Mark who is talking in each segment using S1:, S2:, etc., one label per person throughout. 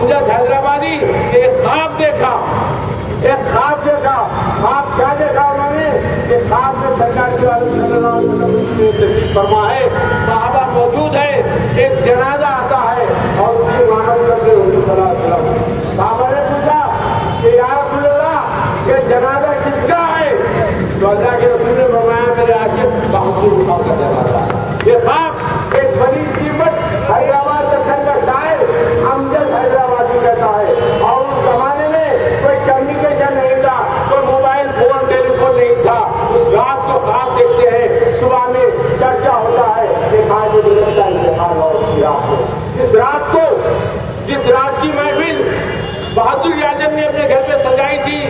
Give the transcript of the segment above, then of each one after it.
S1: امجد حیدرآبادی نے ایک خواب دیکھا، خواب کیا دیکھا انہوں نے کہ خواب میں سرکار کی صلی اللہ علیہ وسلم کی تشریف فرما ہے، صحابہ موجود ہے، ایک جنازہ آتا ہے اور اس کی معاملہ کرتے حضور صلی اللہ علیہ وسلم۔ صحابہ نے پوچھا کہ یا رسول اللہ یہ جنازہ کس کا ہے؟ تو اللہ کے رسول نے فرمایا میرے عاشق بہادر خان کا جنازہ۔ یہ خواب ایک بڑی قیمت حیدرآباد دکن کا شاعر امجد حیدرآبادی کہتا ہے، اور اس زمانے میں کوئی کمیونیکیشن نہیں تھا، کوئی موبائل فون ٹیلی فون نہیں تھا۔ اس رات کو خواب دیکھتے ہیں، صبح میں چرچا ہوتا ہے کہ خواجہ ملت کا انتقال اور اس کی رات کو، جس رات کی محفل بہادر اعظم نے اپنے گھر پہ سجائی تھی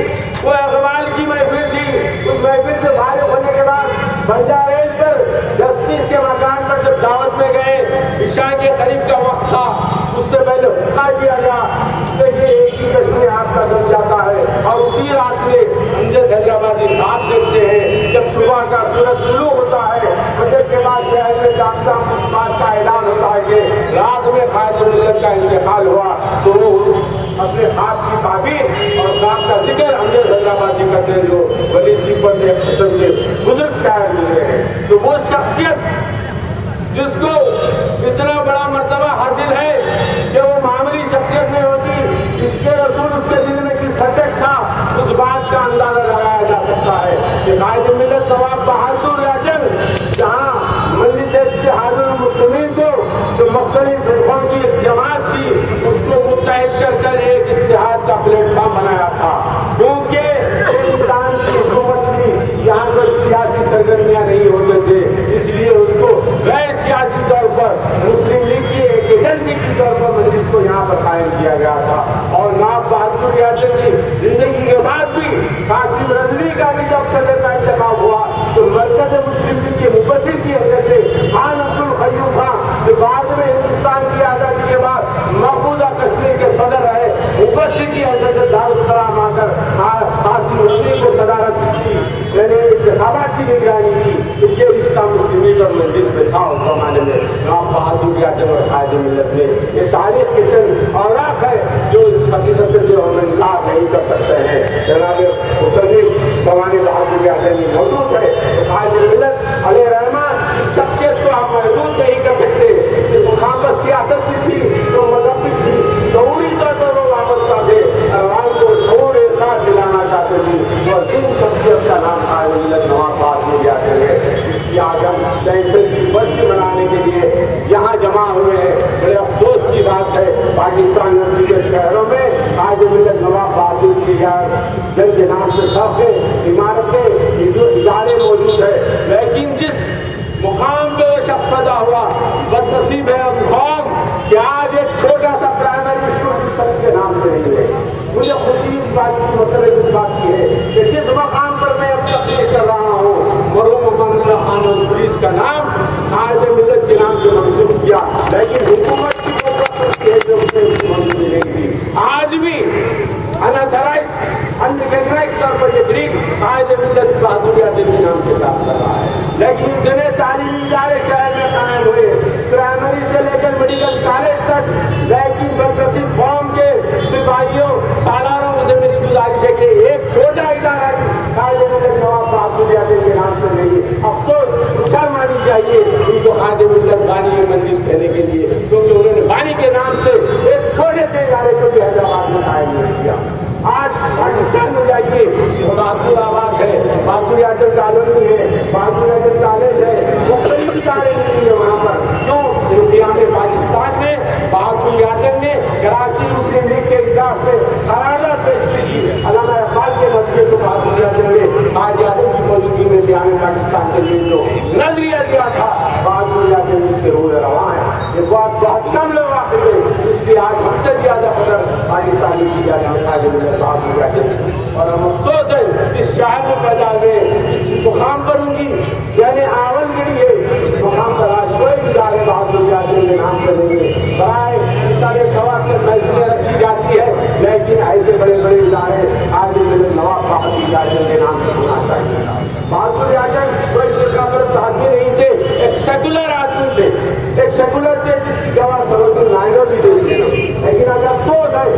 S1: وہ اقبال کی محفل تھی۔ اس محفل سے فارغ ہونے کے بعد بنجا ریل پر جسٹس کے مکان پر جب دعوت میں گئے، عشاء کے قریب کا وقت تھا، اس سے پہلے حکم کیا گیا کہ یہ ایک ہی کشمیر آپ کا بن جاتا ہے، اور اسی رات میں امجد حیدرآبادی خواب دیکھتے ہیں جب صبح کا سورج طلوع ہوتا ہے، فجر کے بعد شہر میں جامتا بات کا اعلان ہوتا ہے کہ رات میں خواجہ ملت کا انتقال ہوا، تو وہ اپنے خواب کی تعبیر اور خواب کا ذکر امجد حیدرآبادی کرتے ہیں جو ولی صفت ایک قسم کے بزرگ شاعر ملے ہیں۔ تو وہ شخصیت جس کو اتنا بڑا مرتبہ حاصل ہے کہ وہ معمولی شخصیت نہیں ہوتی، اس کے رسول اس کے دل میں کس حد تک تھا اس بات کا اندازہ لگایا جا سکتا ہے کہ خواجہ ملت نواب بہادر اعظم جہاں مجلس اتحاد المسلمین کو جو مختلف فرقوں کی جماعت تھی اس کو متحد کر کر ایک اتحاد کا پلیٹ فارم بنایا تھا، کیونکہ ہندوستان کی حکومت تھی یہاں پر سیاسی سرگرمیاں نہیں ہوتے تھے، اس لیے اس کو غیر سیاسی طور پر مسلم لیگ کی ایک ایجنسی کے طور پر مجلس کو یہاں پر قائم کیا گیا تھا۔ اور نواب بہادر اعظم کی زندگی کے بعد بھی قاسم رضوی کا بھی جب صدر کا انتخاب ہوا تو مرکز مسلم لیگ کے مبصر کی حیثیت سے خان عبد القیوم خان جو بعد میں ہندوستان کی آزادی کے بعد مقبوضہ کشمیر کے صدر رہے، مبصر کی حیثیت سے دارالسلام آ کر قاسم رضوی کو صدارت کی، میں نے انتخابات کی نگرانی کی، تو یہ رشتہ مسلم لیگ اور مجلس میں تھا اس زمانے میں۔ نواب بہادر اعظم اور خواجہ ملت میں یہ تاریخ کے چند اوراق ہے جو اس حقیقت سے جو ہم انکار نہیں کر سکتے ہیں۔ جناب مصنف مولانا بہادر اعظم موجود ہے، خواجہ ملت علیہ رحمٰن اس شخصیت کو آپ محدود نہیں کر سکتے، اس مقام پر سیاست بھی تھی جو مذہب بھی تھی، شعوری طور پر وہ وابستہ تھے، عوام کو شعور احساس دلانا چاہتے تھے، اور جن شخصیت کا نام خواجہ ملت نواب بہادر اعظم ہے، اس کی آج ہم تحصیل کی برسی منانے کے لیے یہاں جمع ہوئے ہیں۔ بڑے افسوس کی بات ہے پاکستان میں دیگر شہروں میں خواجہ ملت نواب بہادر کی جن کے نام سے سابقے عمارتیں ادارے موجود ہے، لیکن جس مقام پہ وہ شخص پیدا ہوا بد نصیب ہے اس قوم کہ آج ایک چھوٹا سا پرائمری اسکول کی شخص کے نام سے نہیں ہے۔ مجھے خوشی اس بات کی مطلب اس بات کی ہے کہ جس مقام پر میں اب تقریر کر رہا ہوں مرحوم امان اللہ خان اور پولیس کا نام خواجہ ملت کے نام سے منسوخ کیا، لیکن حکومت کی قوت کے جو اسے منظوری نہیں تھی۔ آج بھی انریکگنائزڈ طور پر یہ طریق خواجہ ملت بہادر اعظم کے نام سے کام کر رہا ہے، لیکن اتنے تعلیمی ادارے شہر میں قائم ہوئے پرائمری سے لے کر میڈیکل کالج تک، لیکن بدنصیب قوم کے سپاہیوں سالاروں سے میری گزارش ہے کہ ایک چھوٹا ادارہ خواجہ ملت نواب بہادر اعظم کے نام سے نہیں۔ افسوس شرم آنی چاہیے ان کو خواجہ ملت بانی مجلس کہنے کے لیے، کیونکہ انہوں نے بانی کے نام سے ایک چھوٹے سے ادارے کو بھی حیدرآباد میں قائم نہیں کیا۔ آج پاکستان میں جائیے بہادر آباد ہے، بہادر اعظم کالونی ہے، بہادر اعظم کالج ہے، مختلف ادارے نہیں ہیں وہاں پر، کیوں؟ انتظامیہ پاکستان میں بہادر اعظم نے کراچی مسلم لیگ کے اجلاس میں قرارداد پیش کی، علامہ اقبال کے مسئلے کو بہادر اعظم نے خواجہ اعظم کی موجودگی میں انتظامیہ پاکستان کے لیے جو نظریہ دیا تھا بہادر اعظم اس کے روح رواں ہے۔ یہ بات بہت کم لوگ واقف ہیں، اس لیے آج ہم سے زیادہ قدر پاکستان میں کیا جاتا ہے خواجہ ملت بہادر اعظم، اور ہم افسوس ہے اس شہر میں پیدا ہوئے اس مقام پر ان کی یعنی آون کے لیے اس مقام پر آج کوئی ادارے بہادر اعظم کے نام سے نہیں ہے۔ برائے سارے سوال سے محفلیں رکھی جاتی ہے، لیکن ایسے بڑے بڑے ادارے آج ملت نواب بہادر اعظم کے نام سے ہونا چاہیے۔ بہادر اعظم کوئی فرقہ پرست آدمی نہیں تھے، ایک سیکولر آدمی تھے، ایک سیکولر تھے جس کی گواہ سروجنی نائڈو بھی دیتی ہے، لیکن اگر افسوس ہے